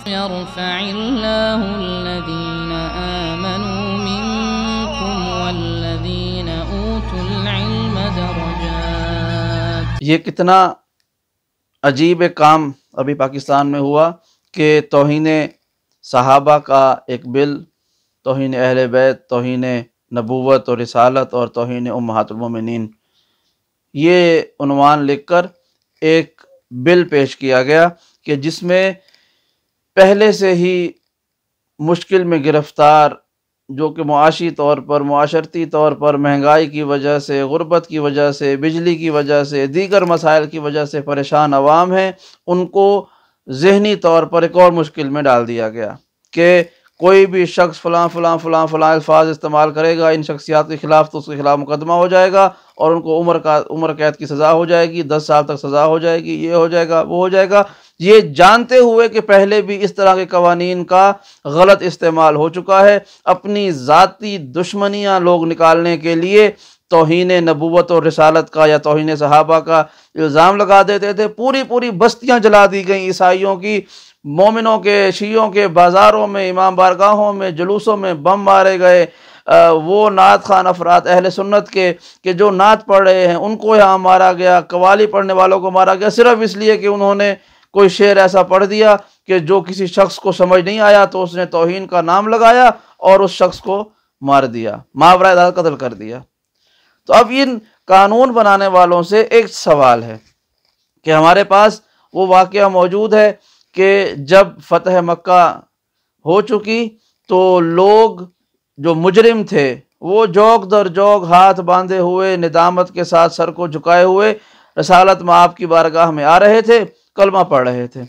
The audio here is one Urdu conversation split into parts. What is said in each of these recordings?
يرفع الله الذين آمنوا منكم والذين أوتوا العلم درجات۔ یہ کتنا عجیب ایک کام ابھی پاکستان میں ہوا کہ توہین صحابہ کا ایک بل، توہین اہل بیت، توہین نبوت اور رسالت اور توہین امہات المومنین، یہ عنوان لکھ کر ایک بل پیش کیا گیا کہ جس میں پہلے سے ہی مشکل میں گرفتار، جو کہ معاشی طور پر، معاشرتی طور پر مہنگائی کی وجہ سے، غربت کی وجہ سے، بجلی کی وجہ سے، دیگر مسائل کی وجہ سے پریشان عوام ہیں، ان کو ذہنی طور پر ایک اور مشکل میں ڈال دیا گیا کہ کوئی بھی شخص فلاں فلاں فلاں فلاں الفاظ استعمال کرے گا ان شخصیات کے خلاف تو اس کے خلاف مقدمہ ہو جائے گا اور ان کو عمر قید کی سزا ہو جائے گی، 10 سال تک سزا ہو جائے گی، یہ ہو جائے گا، وہ ہو جائے گا۔ یہ جانتے ہوئے کہ پہلے بھی اس طرح کے قوانین کا غلط استعمال ہو چکا ہے، اپنی ذاتی دشمنیاں لوگ نکالنے کے لیے توہین نبوت اور رسالت کا یا توہین صحابہ کا الزام لگا دیتے تھے۔ پوری بستیاں جلا دی گئیں عیسائیوں کی، مومنوں کے، شیعوں کے بازاروں میں، امام بارگاہوں میں، جلوسوں میں بم مارے گئے۔ وہ نعت خوان افراد اہل سنت کے کہ جو نعت پڑھ رہے ہیں ان کو یہاں مارا گیا، قوالی پڑھنے والوں کو مارا گیا، صرف اس لیے کہ انہوں نے کوئی شعر ایسا پڑھ دیا کہ جو کسی شخص کو سمجھ نہیں آیا تو اس نے توہین کا نام لگایا اور اس شخص کو مار دیا، ماورائے عدالت قتل کر دیا۔ تو اب ان قانون بنانے والوں سے ایک سوال ہے کہ ہمارے پاس وہ واقعہ موجود ہے کہ جب فتح مکہ ہو چکی تو لوگ جو مجرم تھے وہ جوک در جوک ہاتھ باندھے ہوئے، ندامت کے ساتھ سر کو جھکائے ہوئے رسالت مآب کی بارگاہ میں آ رہے تھے، کلمہ پڑھ رہے تھے۔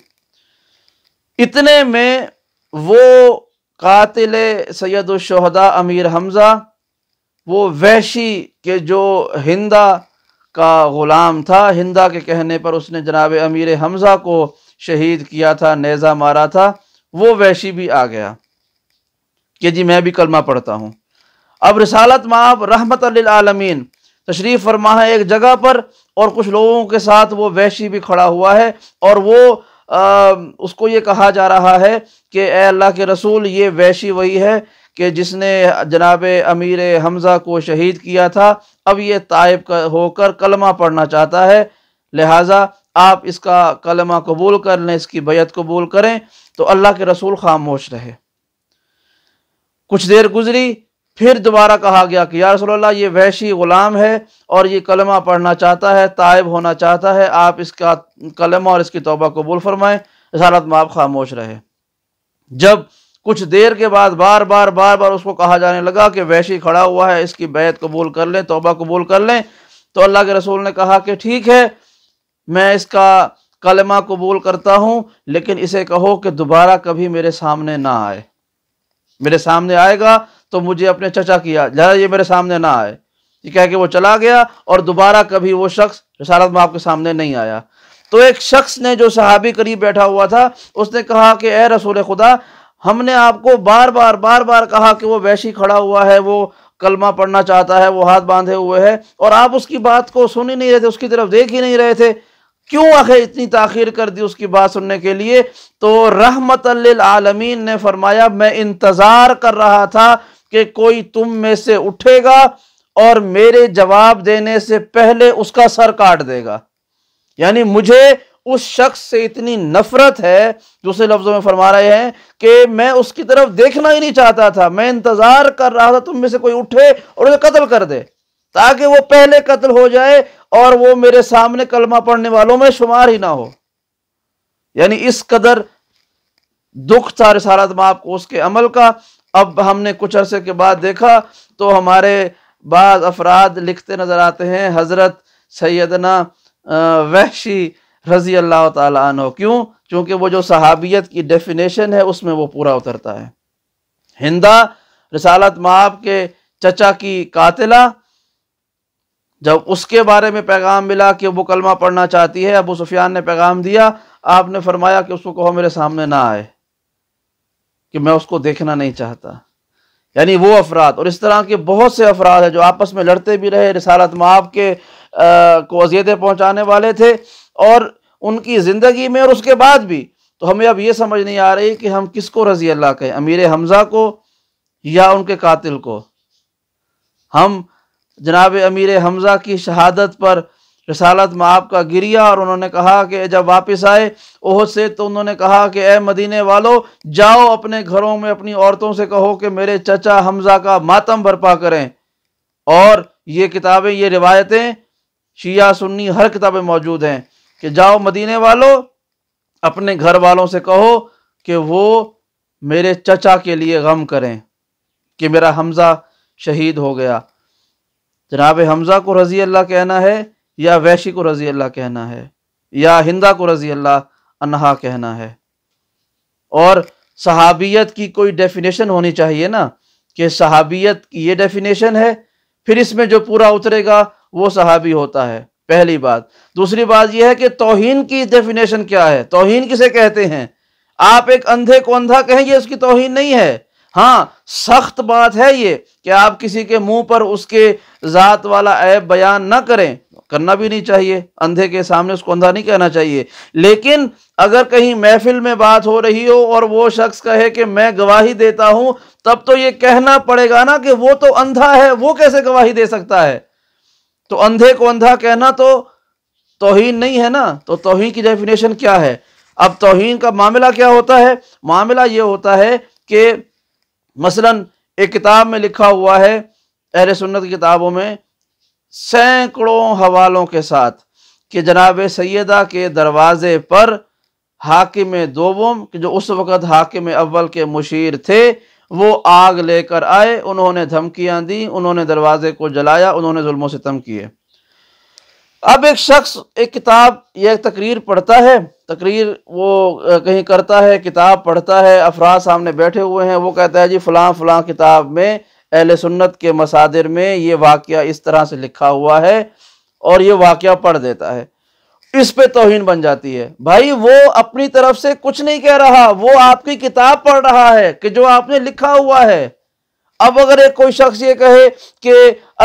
اتنے میں وہ قاتل سید الشہداء امیر حمزہ، وہ وحشی کہ جو ہندا کا غلام تھا، ہندا کے کہنے پر اس نے جناب امیر حمزہ کو شہید کیا تھا، نیزہ مارا تھا، وہ وحشی بھی آ گیا کہ جی میں بھی کلمہ پڑھتا ہوں۔ اب رسالت مآب رحمت للعالمین تشریف فرما ہے ایک جگہ پر اور کچھ لوگوں کے ساتھ وہ وحشی بھی کھڑا ہوا ہے اور وہ اس کو یہ کہا جا رہا ہے کہ اے اللہ کے رسول، یہ وحشی وہی ہے کہ جس نے جناب امیر حمزہ کو شہید کیا تھا، اب یہ تائب ہو کر کلمہ پڑھنا چاہتا ہے، لہٰذا آپ اس کا کلمہ قبول کر لیں، اس کی بیعت قبول کریں۔ تو اللہ کے رسول خاموش رہے۔ کچھ دیر گزری، پھر دوبارہ کہا گیا کہ یا رسول اللہ، یہ وحشی غلام ہے اور یہ کلمہ پڑھنا چاہتا ہے، تائب ہونا چاہتا ہے، آپ اس کا کلمہ اور اس کی توبہ قبول فرمائیں۔ رسالت مآب خاموش رہے۔ جب کچھ دیر کے بعد بار بار اس کو کہا جانے لگا کہ وحشی کھڑا ہوا ہے، اس کی بیعت قبول کر لیں، توبہ قبول کر لیں، تو اللہ کے رسول نے کہا کہ ٹھیک ہے، میں اس کا کلمہ قبول کرتا ہوں، لیکن اسے کہو کہ دوبارہ کبھی میرے سامنے نہ آئے۔ میرے سامنے آئے گا تو مجھے اپنے چچا کیا، لہذا یہ میرے سامنے نہ آئے۔ یہ کہہ کے وہ چلا گیا اور دوبارہ کبھی وہ شخص رسالت مآب کے سامنے نہیں آیا۔ تو ایک شخص نے جو صحابی قریب بیٹھا ہوا تھا، اس نے کہا کہ اے رسول خدا، ہم نے آپ کو بار بار کہا کہ وہ وحشی کھڑا ہوا ہے، وہ کلمہ پڑھنا چاہتا ہے، وہ ہاتھ باندھے ہوئے ہے، اور آپ اس کی بات کو سن ہی نہیں رہے تھے، اس کی طرف دیکھ ہی نہیں رہے تھے، کیوں آخر اتنی تاخیر کر دی اس کی بات سننے کے لیے؟ تو رحمت للعالمین نے فرمایا میں انتظار کر رہا تھا کہ کوئی تم میں سے اٹھے گا اور میرے جواب دینے سے پہلے اس کا سر کاٹ دے گا۔ یعنی مجھے اس شخص سے اتنی نفرت ہے، دوسرے لفظوں میں فرما رہے ہیں کہ میں اس کی طرف دیکھنا ہی نہیں چاہتا تھا، میں انتظار کر رہا تھا تم میں سے کوئی اٹھے اور اسے قتل کر دے تاکہ وہ پہلے قتل ہو جائے اور وہ میرے سامنے کلمہ پڑھنے والوں میں شمار ہی نہ ہو۔ یعنی اس قدر دکھ تھا رسالت مآب کو اس کے عمل کا۔ اب ہم نے کچھ عرصے کے بعد دیکھا تو ہمارے بعض افراد لکھتے نظر آتے ہیں حضرت سیدنا وحشی رضی اللہ تعالیٰ عنہ۔ کیوں؟ چونکہ وہ جو صحابیت کی ڈیفینیشن ہے اس میں وہ پورا اترتا ہے۔ ہندا رسالت مآب کے چچا کی قاتلہ، جب اس کے بارے میں پیغام ملا کہ وہ کلمہ پڑھنا چاہتی ہے، ابو سفیان نے پیغام دیا، آپ نے فرمایا کہ اس کو کہو میرے سامنے نہ آئے، کہ میں اس کو دیکھنا نہیں چاہتا۔ یعنی وہ افراد اور اس طرح کے بہت سے افراد ہیں جو آپس میں لڑتے بھی رہے، رسالت مآب کے کو اذیتیں پہنچانے والے تھے، اور ان کی زندگی میں اور اس کے بعد بھی تو ہمیں اب یہ سمجھ نہیں آ رہی کہ ہم کس کو رضی اللہ کہیں، امیر حمزہ کو یا ان کے قاتل کو؟ ہم جناب امیر حمزہ کی شہادت پر رسالت مآب کا گریا، اور انہوں نے کہا کہ جب واپس آئے احد سے تو انہوں نے کہا کہ اے مدینے والو، جاؤ اپنے گھروں میں اپنی عورتوں سے کہو کہ میرے چچا حمزہ کا ماتم برپا کریں۔ اور یہ کتابیں، یہ روایتیں شیعہ سنی ہر کتابیں موجود ہیں کہ جاؤ مدینے والو اپنے گھر والوں سے کہو کہ وہ میرے چچا کے لیے غم کریں کہ میرا حمزہ شہید ہو گیا۔ جناب حمزہ کو رضی اللہ کہنا ہے یا وحشی کو رضی اللہ کہنا ہے یا ہندہ کو رضی اللہ عنہا کہنا ہے؟ اور صحابیت کی کوئی ڈیفینیشن ہونی چاہیے نا، کہ صحابیت کی یہ ڈیفینیشن ہے، پھر اس میں جو پورا اترے گا وہ صحابی ہوتا ہے، پہلی بات۔ دوسری بات یہ ہے کہ توہین کی ڈیفینیشن کیا ہے، توہین کسے کہتے ہیں؟ آپ ایک اندھے کو اندھا کہیں، یہ اس کی توہین نہیں ہے۔ ہاں سخت بات ہے یہ کہ آپ کسی کے منہ پر اس کے ذات والا عیب بیان نہ کریں، کرنا بھی نہیں چاہیے، اندھے کے سامنے اس کو اندھا نہیں کہنا چاہیے۔ لیکن اگر کہیں محفل میں بات ہو رہی ہو اور وہ شخص کہے کہ میں گواہی دیتا ہوں، تب تو یہ کہنا پڑے گا نا کہ وہ تو اندھا ہے، وہ کیسے گواہی دے سکتا ہے؟ تو اندھے کو اندھا کہنا تو توہین نہیں ہے نا۔ تو توہین کی ڈیفینیشن کیا ہے؟ اب توہین کا معاملہ کیا ہوتا ہے؟ معاملہ یہ ہوتا ہے کہ مثلا ایک کتاب میں لکھا ہوا ہے، اہل سنت کی کتابوں میں سینکڑوں حوالوں کے ساتھ، کہ جناب سیدہ کے دروازے پر حاکم دوم، کہ جو اس وقت حاکم اول کے مشیر تھے، وہ آگ لے کر آئے، انہوں نے دھمکیاں دی، انہوں نے دروازے کو جلایا، انہوں نے ظلم و ستم کیے۔ اب ایک شخص ایک کتاب یا ایک تقریر پڑھتا ہے، تقریر وہ کہیں کرتا ہے، کتاب پڑھتا ہے، افراد سامنے بیٹھے ہوئے ہیں، وہ کہتا ہے جی فلاں فلاں کتاب میں اہل سنت کے مصادر میں یہ واقعہ اس طرح سے لکھا ہوا ہے، اور یہ واقعہ پڑھ دیتا ہے۔ اس پہ توہین بن جاتی ہے۔ بھائی وہ اپنی طرف سے کچھ نہیں کہہ رہا، وہ آپ کی کتاب پڑھ رہا ہے کہ جو آپ نے لکھا ہوا ہے۔ اب اگر ایک کوئی شخص یہ کہے کہ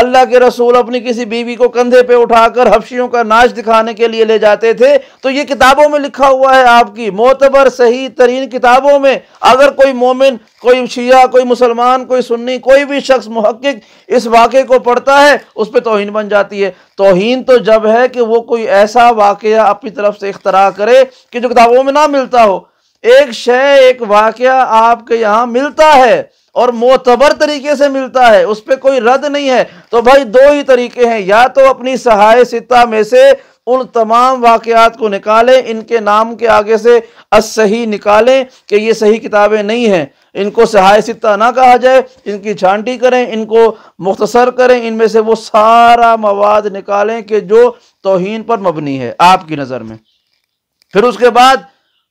اللہ کے رسول اپنی کسی بیوی کو کندھے پہ اٹھا کر حبشیوں کا ناچ دکھانے کے لیے لے جاتے تھے، تو یہ کتابوں میں لکھا ہوا ہے، آپ کی معتبر صحیح ترین کتابوں میں۔ اگر کوئی مومن، کوئی شیعہ، کوئی مسلمان، کوئی سنی، کوئی بھی شخص محقق اس واقعے کو پڑھتا ہے، اس پہ توہین بن جاتی ہے۔ توہین تو جب ہے کہ وہ کوئی ایسا واقعہ اپنی طرف سے اختراع کرے کہ جو کتابوں میں نہ ملتا ہو۔ ایک شے، ایک واقعہ آپ کے یہاں ملتا ہے اور معتبر طریقے سے ملتا ہے، اس پہ کوئی رد نہیں ہے، تو بھائی دو ہی طریقے ہیں، یا تو اپنی صحائح ستہ میں سے ان تمام واقعات کو نکالیں، ان کے نام کے آگے سے الصحیح نکالیں کہ یہ صحیح کتابیں نہیں ہیں، ان کو صحائح ستہ نہ کہا جائے، ان کی چھانٹی کریں، ان کو مختصر کریں، ان میں سے وہ سارا مواد نکالیں کہ جو توہین پر مبنی ہے آپ کی نظر میں۔ پھر اس کے بعد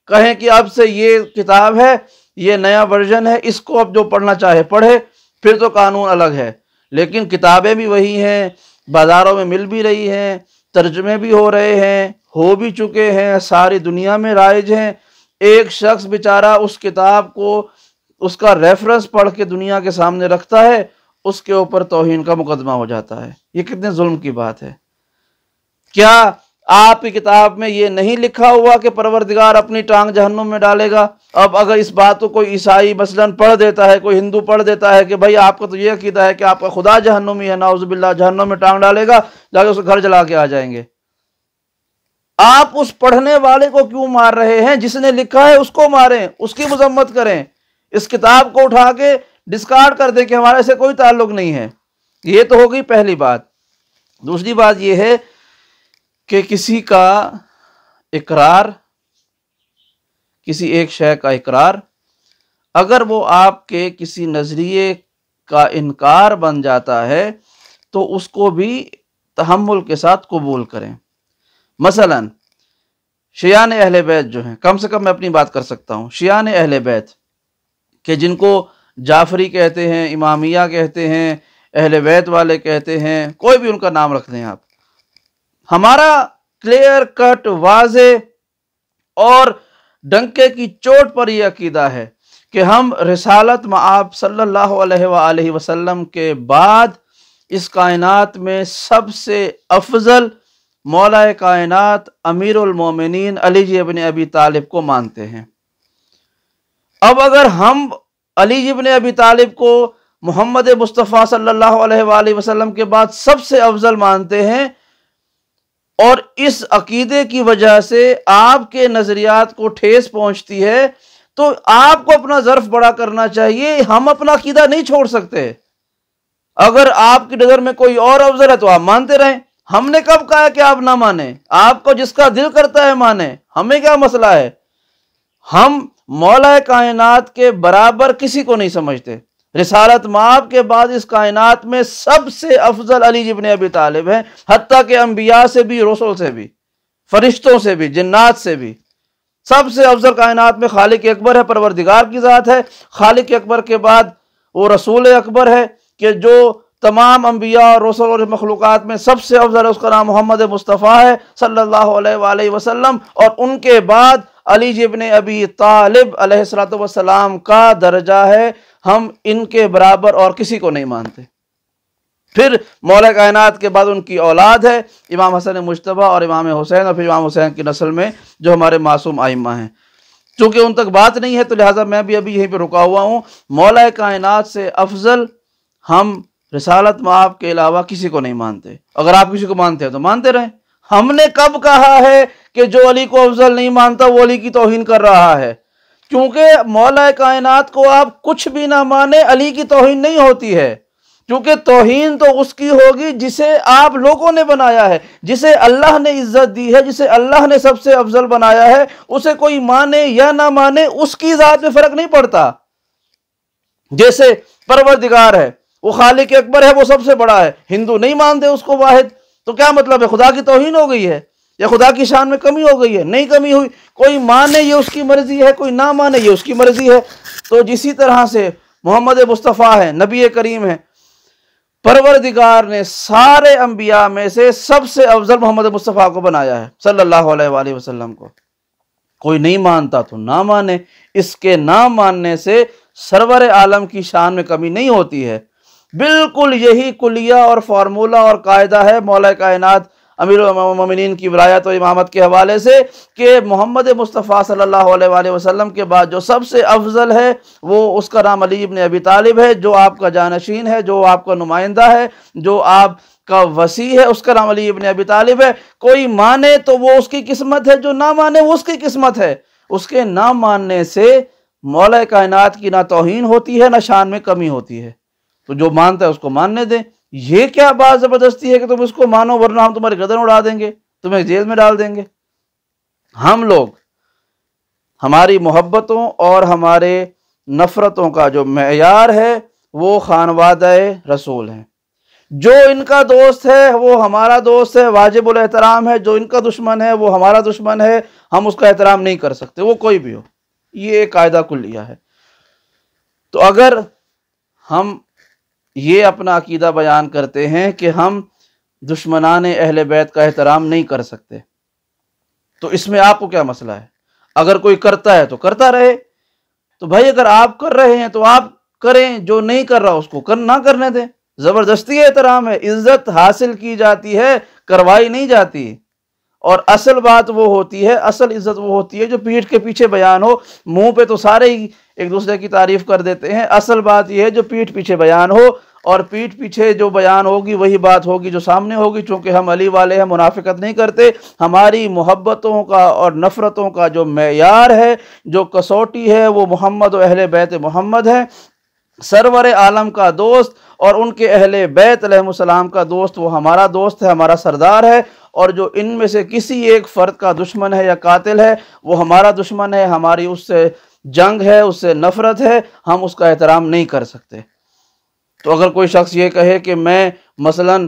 کہیں کہ اب سے یہ کتاب ہے، یہ نیا ورژن ہے، اس کو اب جو پڑھنا چاہے پڑھے، پھر تو قانون الگ ہے۔ لیکن کتابیں بھی وہی ہیں، بازاروں میں مل بھی رہی ہیں، ترجمے بھی ہو رہے ہیں، ہو بھی چکے ہیں، ساری دنیا میں رائج ہیں۔ ایک شخص بیچارہ اس کتاب کو، اس کا ریفرنس پڑھ کے دنیا کے سامنے رکھتا ہے، اس کے اوپر توہین کا مقدمہ ہو جاتا ہے۔ یہ کتنے ظلم کی بات ہے۔ کیا آپ کی کتاب میں یہ نہیں لکھا ہوا کہ پروردگار اپنی ٹانگ جہنم میں ڈالے گا؟ اب اگر اس بات کو کوئی عیسائی مثلاً پڑھ دیتا ہے، کوئی ہندو پڑھ دیتا ہے کہ بھائی آپ کا تو یہ عقیدہ ہے کہ آپ کا خدا جہنمی ہے، نعوذ باللہ، جہنم میں ٹانگ ڈالے گا، جا کے اس کا گھر جلا کے آ جائیں گے۔ آپ اس پڑھنے والے کو کیوں مار رہے ہیں؟ جس نے لکھا ہے اس کو ماریں، اس کی مذمت کریں، اس کتاب کو اٹھا کے ڈسکارڈ کر دیں کہ ہمارے سے کوئی تعلق نہیں ہے۔ یہ تو ہوگی پہلی بات۔ دوسری بات یہ ہے کہ کسی کا اقرار، کسی ایک شے کا اقرار، اگر وہ آپ کے کسی نظریے کا انکار بن جاتا ہے تو اس کو بھی تحمل کے ساتھ قبول کریں۔ مثلا شیعان اہل بیت جو ہیں، کم سے کم میں اپنی بات کر سکتا ہوں، شیعان اہل بیت کہ جن کو جعفری کہتے ہیں، امامیہ کہتے ہیں، اہل بیت والے کہتے ہیں، کوئی بھی ان کا نام رکھ دیں آپ، ہمارا کلیئر کٹ، واضح اور ڈنکے کی چوٹ پر یہ عقیدہ ہے کہ ہم رسالت مآب صلی اللہ علیہ وآلہ وسلم کے بعد اس کائنات میں سب سے افضل مولا کائنات امیر المومنین علی ابن ابی طالب کو مانتے ہیں۔ اب اگر ہم علی ابن ابی طالب کو محمد مصطفیٰ صلی اللہ علیہ وآلہ وسلم کے بعد سب سے افضل مانتے ہیں، اور اس عقیدے کی وجہ سے آپ کے نظریات کو ٹھیس پہنچتی ہے، تو آپ کو اپنا ظرف بڑا کرنا چاہیے۔ ہم اپنا عقیدہ نہیں چھوڑ سکتے۔ اگر آپ کی نظر میں کوئی اور افضل ہے تو آپ مانتے رہیں۔ ہم نے کب کہا کہ آپ نہ مانیں؟ آپ کو جس کا دل کرتا ہے مانیں، ہمیں کیا مسئلہ ہے؟ ہم مولا کائنات کے برابر کسی کو نہیں سمجھتے۔ رسالت مآب کے بعد اس کائنات میں سب سے افضل علی ابن ابی طالب ہیں، حتیٰ کہ انبیاء سے بھی، رسول سے بھی، فرشتوں سے بھی، جنات سے بھی۔ سب سے افضل کائنات میں خالق اکبر ہے، پروردگار کی ذات ہے۔ خالق اکبر کے بعد وہ رسول اکبر ہے کہ جو تمام انبیاء اور رسول اور مخلوقات میں سب سے افضل ہے، اس کا نام محمد مصطفیٰ ہے صلی اللہ علیہ وآلہ وسلم۔ اور ان کے بعد علی ابن ابی طالب علیہ السلام کا درجہ ہے، ہم ان کے برابر اور کسی کو نہیں مانتے۔ پھر مولا کائنات کے بعد ان کی اولاد ہے امام حسن مجتبیٰ اور امام حسین، اور پھر امام حسین کی نسل میں جو ہمارے معصوم ائمہ ہیں۔ چونکہ ان تک بات نہیں ہے تو لہٰذا میں بھی ابھی یہیں پہ رکا ہوا ہوں۔ مولا کائنات سے افضل ہم رسالت مآب کے علاوہ کسی کو نہیں مانتے۔ اگر آپ کسی کو مانتے ہیں تو مانتے رہیں۔ ہم نے کب کہا ہے کہ جو علی کو افضل نہیں مانتا وہ علی کی توہین کر رہا ہے؟ کیونکہ مولا کائنات کو آپ کچھ بھی نہ مانے، علی کی توہین نہیں ہوتی ہے، کیونکہ توہین تو اس کی ہوگی جسے آپ لوگوں نے بنایا ہے، جسے اللہ نے عزت دی ہے، جسے اللہ نے سب سے افضل بنایا ہے۔ اسے کوئی مانے یا نہ مانے اس کی ذات میں فرق نہیں پڑتا۔ جیسے پروردگار ہے، وہ خالق اکبر ہے، وہ سب سے بڑا ہے، ہندو نہیں مانتے اس کو واحد، تو کیا مطلب ہے؟ خدا کی توہین ہو گئی ہے یا خدا کی شان میں کمی ہو گئی ہے؟ نہیں کمی ہوئی۔ کوئی مانے یہ اس کی مرضی ہے، کوئی نہ مانے یہ اس کی مرضی ہے۔ تو جسی طرح سے محمد مصطفیٰ ہے، نبی کریم ہے، پروردگار نے سارے انبیاء میں سے سب سے افضل محمد مصطفیٰ کو بنایا ہے صلی اللہ علیہ وآلہ وسلم کو۔ کوئی نہیں مانتا تو نہ مانے، اس کے نہ ماننے سے سرور عالم کی شان میں کمی نہیں ہوتی ہے۔ بالکل یہی کلیہ اور فارمولہ اور قاعدہ ہے مولا کائنات امیر المومنین کی ولایت و امامت کے حوالے سے، کہ محمد مصطفیٰ صلی اللہ علیہ وآلہ وسلم کے بعد جو سب سے افضل ہے وہ اس کا نام علی ابن ابی طالب ہے، جو آپ کا جانشین ہے، جو آپ کا نمائندہ ہے، جو آپ کا وصی ہے، اس کا نام علی ابن ابی طالب ہے۔ کوئی مانے تو وہ اس کی قسمت ہے، جو نہ مانے وہ اس کی قسمت ہے۔ اس کے نہ ماننے سے مولا کائنات کی نہ توہین ہوتی ہے نہ شان میں کمی ہوتی ہے۔ تو جو مانتا ہے اس کو ماننے دیں۔ یہ کیا بات زبردستی ہے کہ تم اس کو مانو ورنہ ہم تمہاری گردن اڑا دیں گے، تمہیں جیل میں ڈال دیں گے؟ ہم لوگ، ہماری محبتوں اور ہمارے نفرتوں کا جو معیار ہے وہ خانوادہ رسول ہیں۔ جو ان کا دوست ہے وہ ہمارا دوست ہے، واجب الاحترام ہے۔ جو ان کا دشمن ہے وہ ہمارا دشمن ہے، ہم اس کا احترام نہیں کر سکتے، وہ کوئی بھی ہو۔ یہ ایک قاعدہ کلیہ ہے۔ تو اگر ہم یہ اپنا عقیدہ بیان کرتے ہیں کہ ہم دشمنان اہل بیت کا احترام نہیں کر سکتے، تو اس میں آپ کو کیا مسئلہ ہے؟ اگر کوئی کرتا ہے تو کرتا رہے، تو بھائی اگر آپ کر رہے ہیں تو آپ کریں، جو نہیں کر رہا اس کو نہ کرنے دیں۔ زبردستی احترام ہے، عزت حاصل کی جاتی ہے، کروائی نہیں جاتی۔ اور اصل بات وہ ہوتی ہے، اصل عزت وہ ہوتی ہے جو پیٹھ کے پیچھے بیان ہو۔ منہ پہ تو سارے ہی ایک دوسرے کی تعریف کر دیتے ہیں، اصل بات یہ ہے جو پیٹھ پیچھے بیان ہو، اور پیٹھ پیچھے جو بیان ہوگی وہی بات ہوگی جو سامنے ہوگی۔ چونکہ ہم علی والے ہیں، منافقت نہیں کرتے۔ ہماری محبتوں کا اور نفرتوں کا جو معیار ہے، جو کسوٹی ہے، وہ محمد و اہل بیت محمد ہے۔ سرور عالم کا دوست اور ان کے اہل بیت علیہ السلام کا دوست وہ ہمارا دوست ہے، ہمارا سردار ہے۔ اور جو ان میں سے کسی ایک فرد کا دشمن ہے یا قاتل ہے وہ ہمارا دشمن ہے، ہماری اس سے جنگ ہے، اس سے نفرت ہے، ہم اس کا احترام نہیں کر سکتے۔ تو اگر کوئی شخص یہ کہے کہ میں مثلاً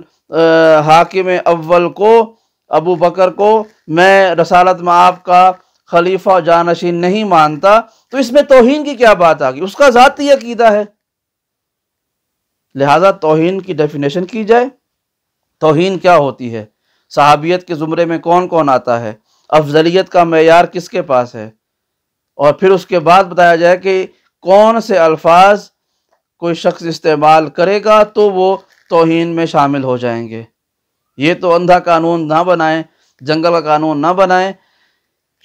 حاکم اول کو، ابو بکر کو، میں رسالت مآب کا خلیفہ و جانشین نہیں مانتا، تو اس میں توہین کی کیا بات آ گئی؟ اس کا ذاتی عقیدہ ہے۔ لہذا توہین کی ڈیفینیشن کی جائے۔ توہین کیا ہوتی ہے؟ صحابیت کے زمرے میں کون کون آتا ہے؟ افضلیت کا معیار کس کے پاس ہے؟ اور پھر اس کے بعد بتایا جائے کہ کون سے الفاظ کوئی شخص استعمال کرے گا تو وہ توہین میں شامل ہو جائیں گے۔ یہ تو اندھا قانون نہ بنائیں، جنگل کا قانون نہ بنائیں،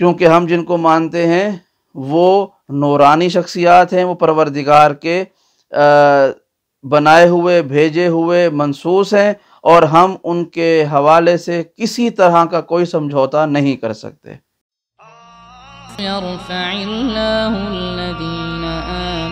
کیونکہ ہم جن کو مانتے ہیں وہ نورانی شخصیات ہیں، وہ پروردگار کے بنائے ہوئے، بھیجے ہوئے منصوص ہیں، اور ہم ان کے حوالے سے کسی طرح کا کوئی سمجھوتا نہیں کر سکتے۔ يرفع الله الذين آمنوا